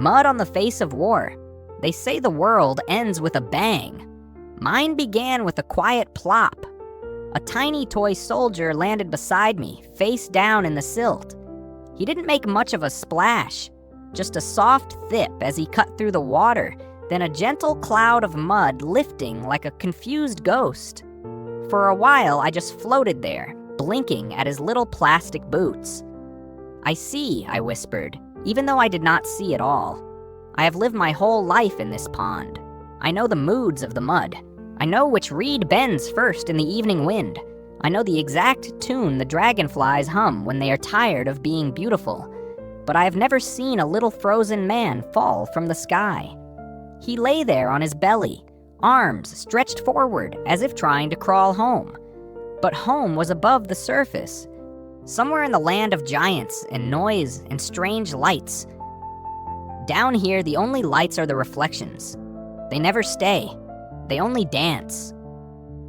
Mud on the face of war. They say the world ends with a bang. Mine began with a quiet plop. A tiny toy soldier landed beside me, face down in the silt. He didn't make much of a splash, just a soft thip as he cut through the water, then a gentle cloud of mud lifting like a confused ghost. For a while, I just floated there, blinking at his little plastic boots. "I see," I whispered, even though I did not see at all. "I have lived my whole life in this pond. I know the moods of the mud. I know which reed bends first in the evening wind. I know the exact tune the dragonflies hum when they are tired of being beautiful. But I have never seen a little frozen man fall from the sky." He lay there on his belly, arms stretched forward as if trying to crawl home. But home was above the surface, somewhere in the land of giants and noise and strange lights. Down here, the only lights are the reflections. They never stay. They only dance.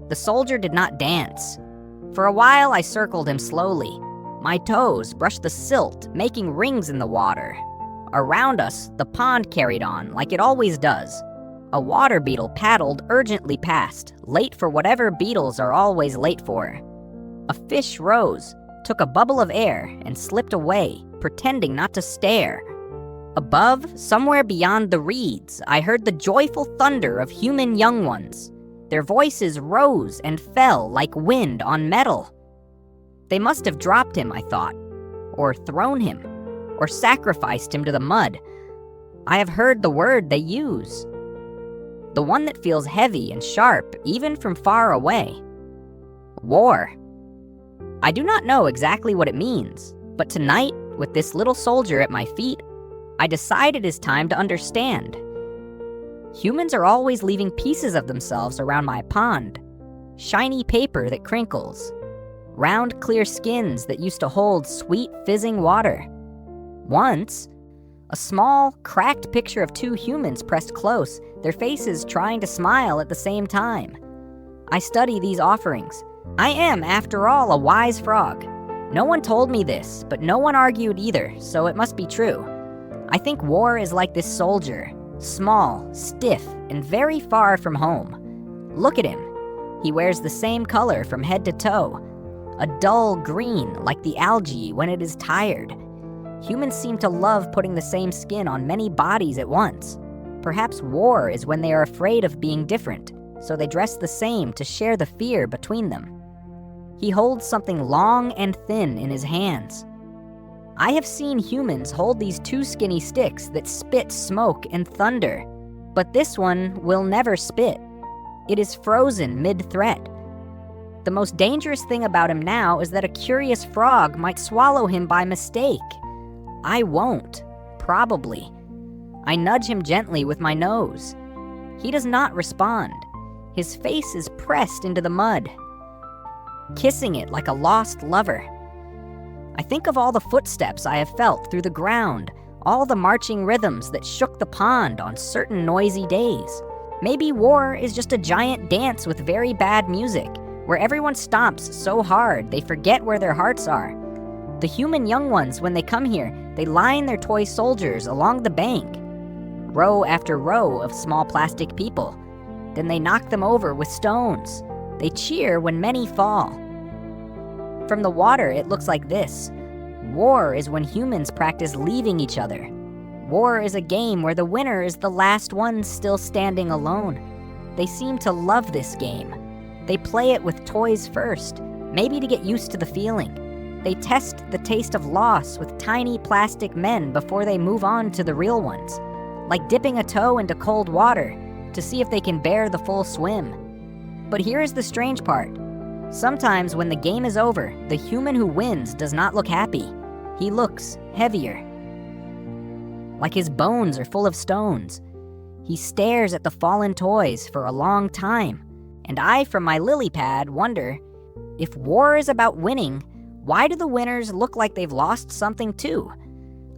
The soldier did not dance. For a while, I circled him slowly. My toes brushed the silt, making rings in the water. Around us, the pond carried on like it always does. A water beetle paddled urgently past, late for whatever beetles are always late for. A fish rose, took a bubble of air, and slipped away, pretending not to stare. Above, somewhere beyond the reeds, I heard the joyful thunder of human young ones. Their voices rose and fell like wind on metal. They must have dropped him, I thought, or thrown him, or sacrificed him to the mud. I have heard the word they use, the one that feels heavy and sharp even from far away. War. I do not know exactly what it means, but tonight, with this little soldier at my feet, I decide it is time to understand. Humans are always leaving pieces of themselves around my pond. Shiny paper that crinkles. Round, clear skins that used to hold sweet, fizzing water. Once, a small, cracked picture of two humans pressed close, their faces trying to smile at the same time. I study these offerings. I am, after all, a wise frog. No one told me this, but no one argued either, so it must be true. I think war is like this soldier, small, stiff, and very far from home. Look at him. He wears the same color from head to toe, a dull green like the algae when it is tired. Humans seem to love putting the same skin on many bodies at once. Perhaps war is when they are afraid of being different, so they dress the same to share the fear between them. He holds something long and thin in his hands. I have seen humans hold these two skinny sticks that spit smoke and thunder, but this one will never spit. It is frozen mid-threat. The most dangerous thing about him now is that a curious frog might swallow him by mistake. I won't, probably. I nudge him gently with my nose. He does not respond. His face is pressed into the mud, kissing it like a lost lover. I think of all the footsteps I have felt through the ground, all the marching rhythms that shook the pond on certain noisy days. Maybe war is just a giant dance with very bad music, where everyone stomps so hard they forget where their hearts are. The human young ones, when they come here, they line their toy soldiers along the bank, row after row of small plastic people. Then they knock them over with stones. They cheer when many fall. From the water, it looks like this. War is when humans practice leaving each other. War is a game where the winner is the last one still standing alone. They seem to love this game. They play it with toys first, maybe to get used to the feeling. They test the taste of loss with tiny plastic men before they move on to the real ones, like dipping a toe into cold water to see if they can bear the full swim. But here is the strange part. Sometimes when the game is over, the human who wins does not look happy. He looks heavier, like his bones are full of stones. He stares at the fallen toys for a long time, and I, from my lily pad, wonder, if war is about winning, why do the winners look like they've lost something too?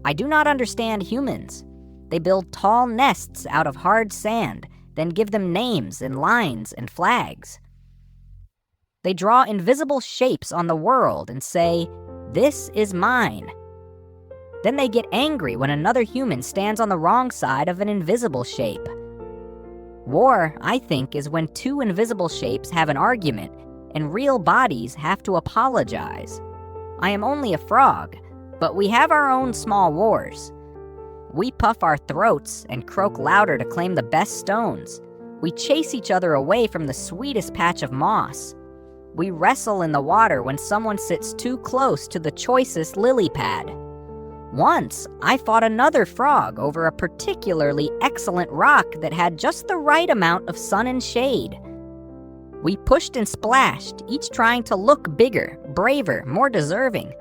I do not understand humans. They build tall nests out of hard sand, then give them names and lines and flags. They draw invisible shapes on the world and say, "This is mine." Then they get angry when another human stands on the wrong side of an invisible shape. War, I think, is when two invisible shapes have an argument and real bodies have to apologize. I am only a frog, but we have our own small wars. We puff our throats and croak louder to claim the best stones. We chase each other away from the sweetest patch of moss. We wrestle in the water when someone sits too close to the choicest lily pad. Once, I fought another frog over a particularly excellent rock that had just the right amount of sun and shade. We pushed and splashed, each trying to look bigger, braver, more deserving.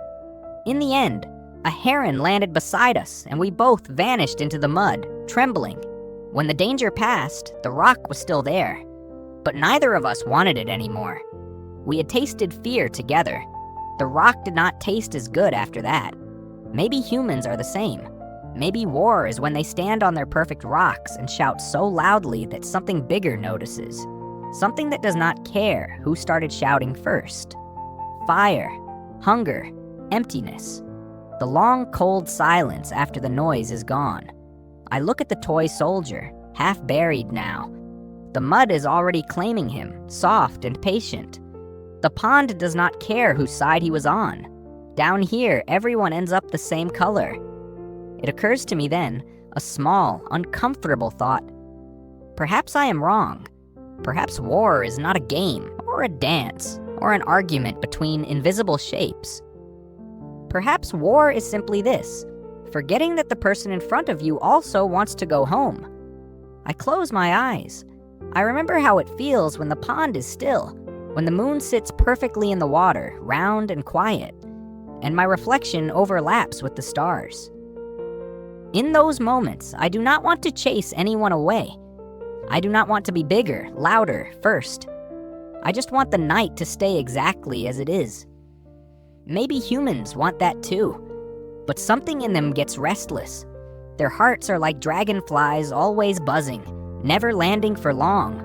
In the end, a heron landed beside us, and we both vanished into the mud, trembling. When the danger passed, the rock was still there, but neither of us wanted it anymore. We had tasted fear together. The rock did not taste as good after that. Maybe humans are the same. Maybe war is when they stand on their perfect rocks and shout so loudly that something bigger notices. Something that does not care who started shouting first. Fire, hunger, emptiness. The long, cold silence after the noise is gone. I look at the toy soldier, half buried now. The mud is already claiming him, soft and patient. The pond does not care whose side he was on. Down here, everyone ends up the same color. It occurs to me then, a small, uncomfortable thought. Perhaps I am wrong. Perhaps war is not a game, or a dance, or an argument between invisible shapes. Perhaps war is simply this, forgetting that the person in front of you also wants to go home. I close my eyes. I remember how it feels when the pond is still, when the moon sits perfectly in the water, round and quiet, and my reflection overlaps with the stars. In those moments, I do not want to chase anyone away. I do not want to be bigger, louder, first. I just want the night to stay exactly as it is. Maybe humans want that too, but something in them gets restless. Their hearts are like dragonflies always buzzing, never landing for long.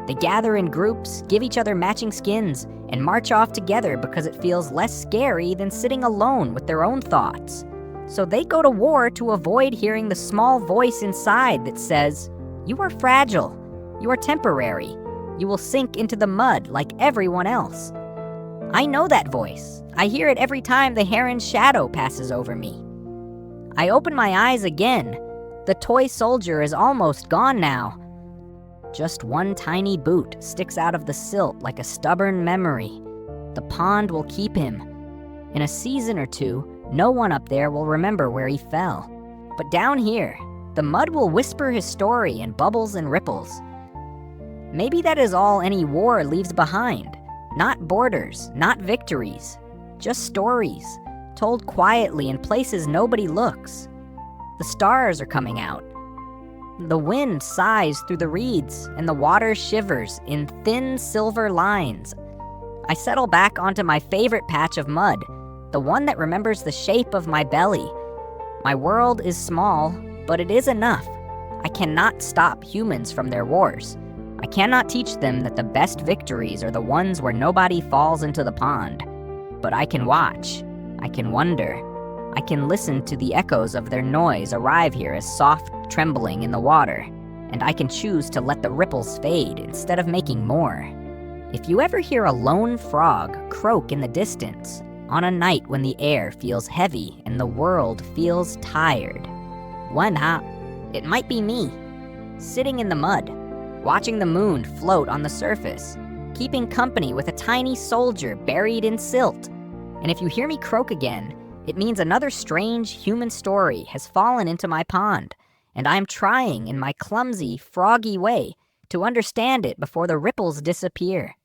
They gather in groups, give each other matching skins, and march off together because it feels less scary than sitting alone with their own thoughts. So they go to war to avoid hearing the small voice inside that says, "You are fragile. You are temporary. You will sink into the mud like everyone else." I know that voice. I hear it every time the heron's shadow passes over me. I open my eyes again. The toy soldier is almost gone now. Just one tiny boot sticks out of the silt like a stubborn memory. The pond will keep him. In a season or two, no one up there will remember where he fell. But down here, the mud will whisper his story in bubbles and ripples. Maybe that is all any war leaves behind. Not borders, not victories, just stories, told quietly in places nobody looks. The stars are coming out. The wind sighs through the reeds, and the water shivers in thin silver lines. I settle back onto my favorite patch of mud, the one that remembers the shape of my belly. My world is small, but it is enough. I cannot stop humans from their wars. I cannot teach them that the best victories are the ones where nobody falls into the pond. But I can watch. I can wonder. I can listen to the echoes of their noise arrive here as soft trembling in the water, and I can choose to let the ripples fade instead of making more. If you ever hear a lone frog croak in the distance, on a night when the air feels heavy and the world feels tired, why not? It might be me, sitting in the mud, watching the moon float on the surface, keeping company with a tiny soldier buried in silt. And if you hear me croak again, it means another strange human story has fallen into my pond, and I am trying in my clumsy, froggy way to understand it before the ripples disappear.